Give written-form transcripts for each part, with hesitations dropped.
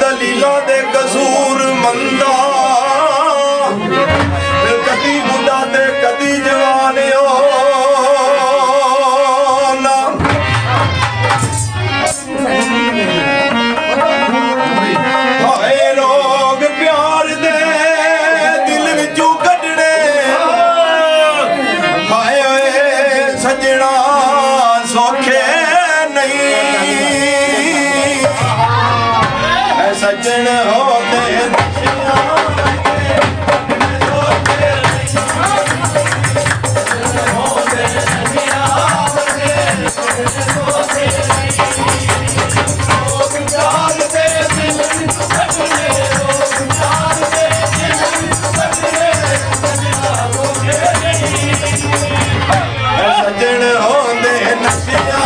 दलीला दे कसूर मंदा कदी बुढ़ा ते कदी जवान हाय रोग प्यार दे दिल विचों कढने हाय सजना सौखे सजन होते सजन होते नशिया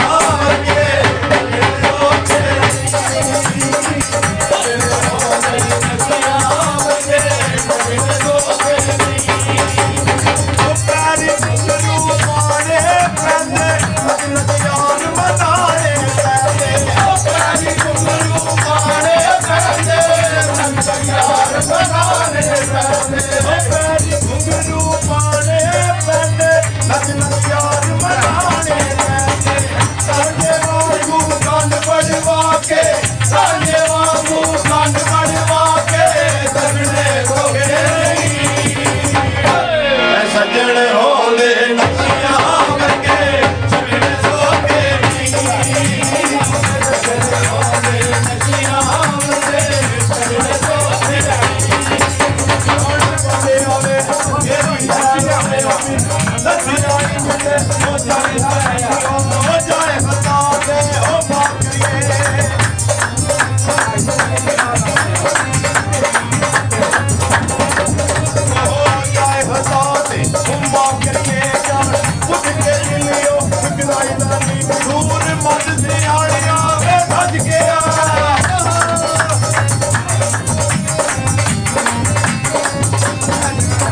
सजन होंदे नशिया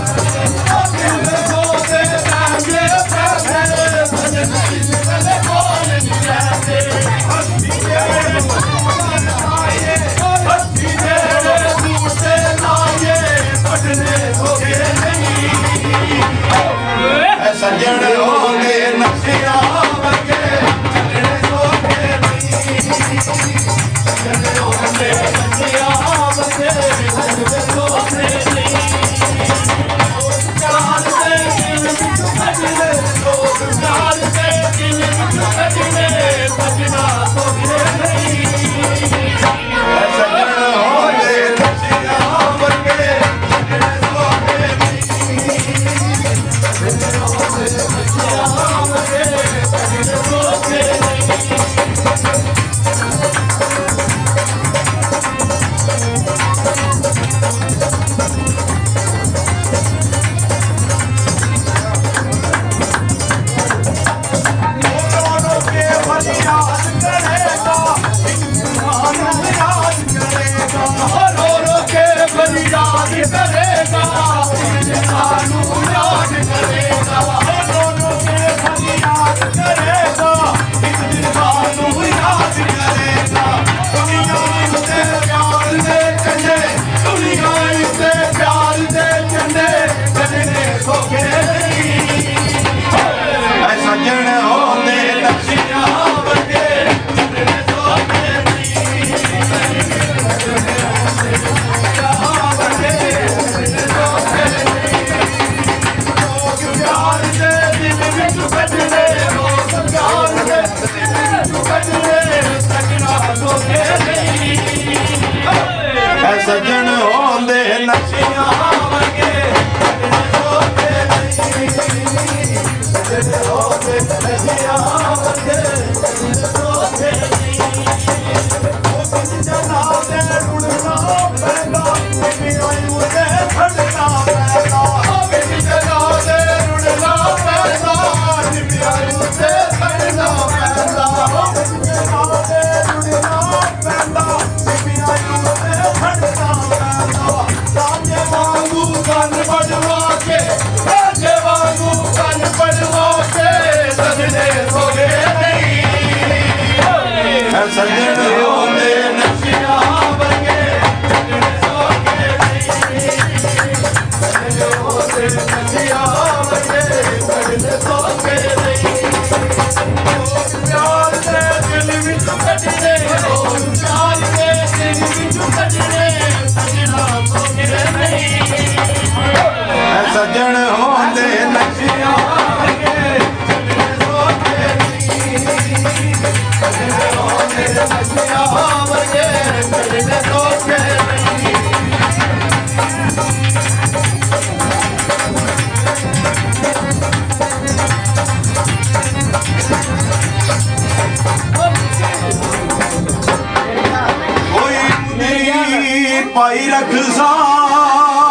वर्गे सोखे सजन होंदे नशिया वर्गे सोखे चाल दे दिल सजने लोग चाल दे दिल सजने सजना सोखे सजन होंदे नशिया वर्गे सजन होंदे नशिया वर्गे सजन होंदे नशिया वर्गे जना दे रुड़ना पैदा आयु दे खड़ना पैदा जना दे रुड़ना पैदा आयु दे खड़ना ਪਾਈ ਰੱਖਸਾਂ